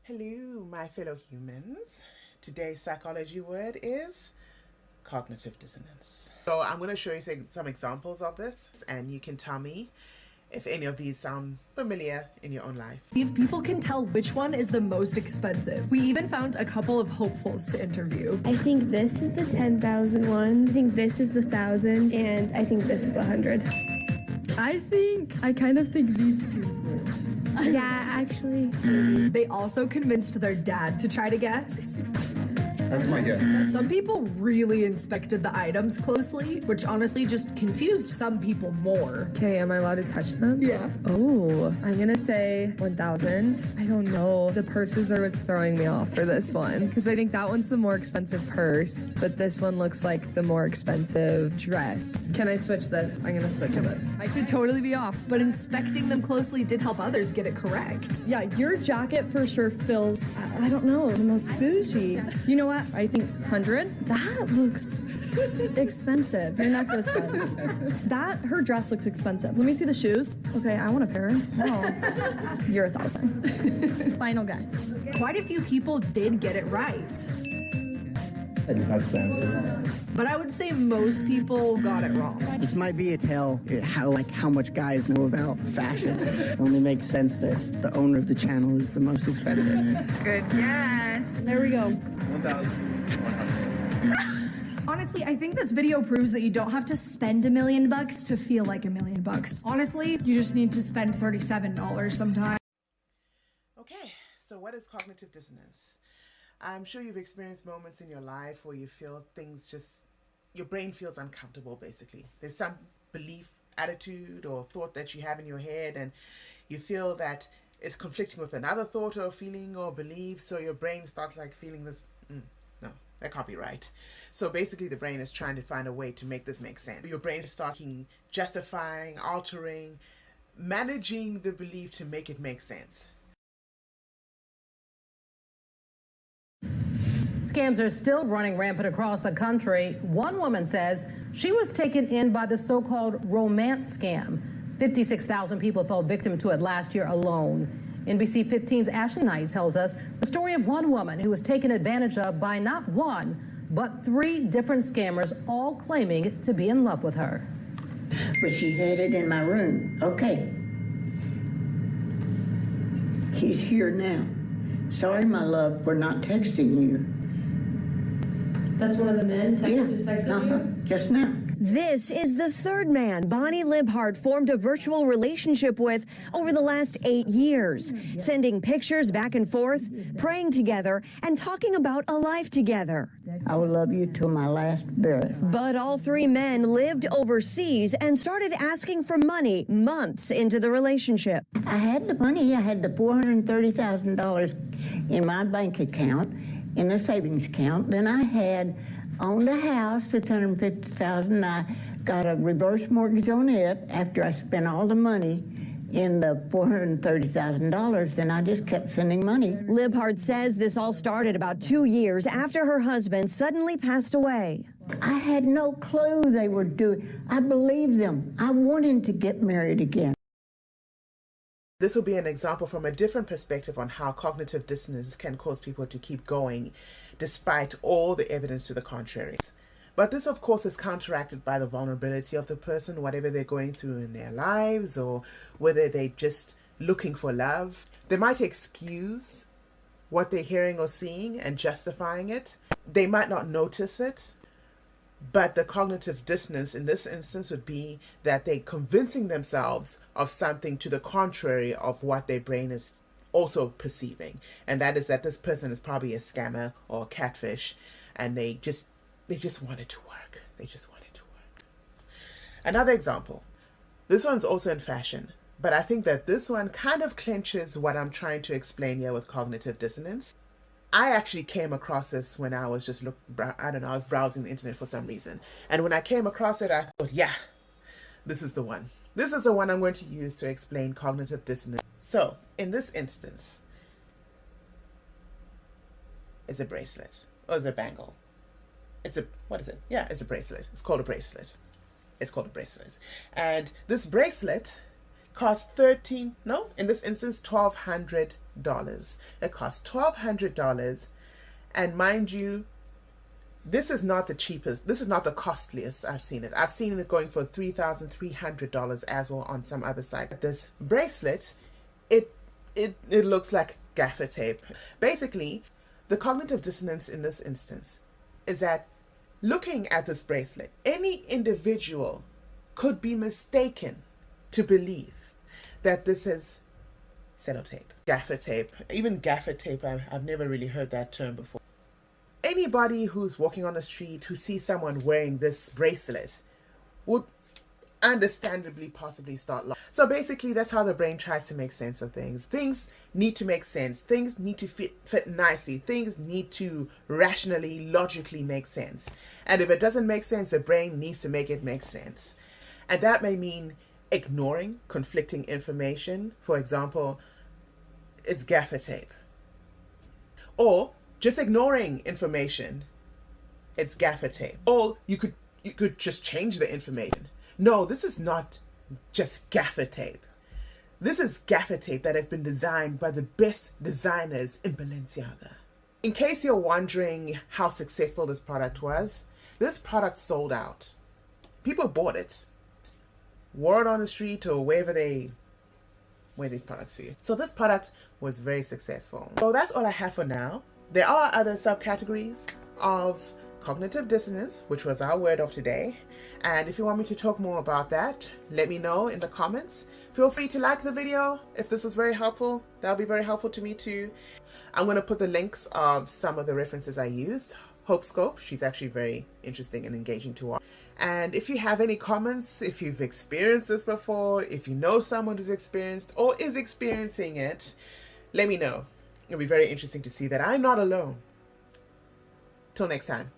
Hello, my fellow humans. Today's psychology word is cognitive dissonance. So I'm going to show you some examples of this, and you can tell me if any of these sound familiar in your own life. See if people can tell which one is the most expensive. We even found a couple of hopefuls to interview. I think this is the 10,000 one. I think this is the 1,000, and I think this is 100. I kind of think these two switch. Yeah, actually. They also convinced their dad to try to guess. That's my guess. Some people really inspected the items closely, which honestly just confused some people more. Okay, am I allowed to touch them? Yeah. Oh, I'm gonna say 1,000. I don't know. The purses are what's throwing me off for this one, because I think that one's the more expensive purse, but this one looks like the more expensive dress. Can I switch this? I'm gonna switch this. I could totally be off. But inspecting them closely did help others get it correct. Yeah, your jacket for sure feels, I don't know, the most bougie. You know what? I think 100. That looks expensive. Your necklace does. Her dress looks expensive. Let me see the shoes. Okay, I want a pair. Oh, you're 1,000. Final guess. Quite a few people did get it right. That's the answer. But I would say most people got it wrong. This might be a tell how much guys know about fashion. It only makes sense that the owner of the channel is the most expensive. Good guess. There we go. 1,100. Honestly, I think this video proves that you don't have to spend $1 million to feel like $1 million. Honestly, you just need to spend $37 sometimes. Okay, so what is cognitive dissonance? I'm sure you've experienced moments in your life where you feel your brain feels uncomfortable, basically. There's some belief, attitude, or thought that you have in your head, and you feel that it's conflicting with another thought or feeling or belief, so your brain starts feeling this, no, that can't be right. So basically the brain is trying to find a way to make this make sense. Your brain starts justifying, altering, managing the belief to make it make sense. Scams are still running rampant across the country. One woman says she was taken in by the so-called romance scam. 56,000 people fell victim to it last year alone. NBC 15's Ashley Knight tells us the story of one woman who was taken advantage of by not one, but 3 different scammers, all claiming to be in love with her. But she had it in my room. Okay. He's here now. Sorry, my love, we're not texting you. That's one of the men who's texting you? Just now. This is the third man Bonnie Libhart formed a virtual relationship with over the last 8 years, sending pictures back and forth, praying together, and talking about a life together. I will love you till my last breath. But all 3 men lived overseas and started asking for money months into the relationship. I had the money. I had the $430,000 in my bank account, in the savings account. Then I had owned a house, $650,000. I got a reverse mortgage on it after I spent all the money in the $430,000. Then I just kept sending money. Libhart says this all started about 2 years after her husband suddenly passed away. I had no clue they were doing. I believed them. I wanted to get married again. This will be an example from a different perspective on how cognitive dissonance can cause people to keep going despite all the evidence to the contrary. But this, of course, is counteracted by the vulnerability of the person, whatever they're going through in their lives, or whether they're just looking for love. They might excuse what they're hearing or seeing and justifying it. They might not notice it. But the cognitive dissonance in this instance would be that they're convincing themselves of something to the contrary of what their brain is also perceiving. And that is that this person is probably a scammer or a catfish, and they just want it to work. They just want it to work. Another example. This one's also in fashion, but I think that this one kind of clinches what I'm trying to explain here with cognitive dissonance. I actually came across this when I was I was browsing the internet for some reason. And when I came across it, I thought, yeah, this is the one. This is the one I'm going to use to explain cognitive dissonance. So, in this instance, it's a bracelet, or it's a bangle. What is it? Yeah, it's a bracelet. It's called a bracelet. And this bracelet cost in this instance, $1,200. It costs $1,200. And mind you, this is not the cheapest. This is not the costliest I've seen it. I've seen it going for $3,300 as well on some other site. This bracelet, it looks like gaffer tape. Basically, the cognitive dissonance in this instance is that looking at this bracelet, any individual could be mistaken to believe that this is sellotape, gaffer tape. Even gaffer tape, I've never really heard that term before. Anybody who's walking on the street who sees someone wearing this bracelet would understandably possibly start laughing. So basically, that's how the brain tries to make sense of things. Things need to make sense. Things need to fit nicely. Things need to rationally, logically make sense. And if it doesn't make sense, the brain needs to make it make sense. And that may mean ignoring conflicting information. For example, it's gaffer tape. Or just ignoring information. It's gaffer tape. Or you could just change the information. No, this is not just gaffer tape. This is gaffer tape that has been designed by the best designers in Balenciaga. In case you're wondering how successful this product was, this product sold out. People bought it. Wore it on the street or wherever they wear these products to. So this product was very successful. So that's all I have for now. There are other subcategories of cognitive dissonance, which was our word of today. And if you want me to talk more about that, let me know in the comments. Feel free to like the video if this was very helpful. That'll be very helpful to me too. I'm going to put the links of some of the references I used. Hope Scope, she's actually very interesting and engaging to watch. And if you have any comments, if you've experienced this before, if you know someone who's experienced or is experiencing it, let me know. It'll be very interesting to see that I'm not alone. Till next time.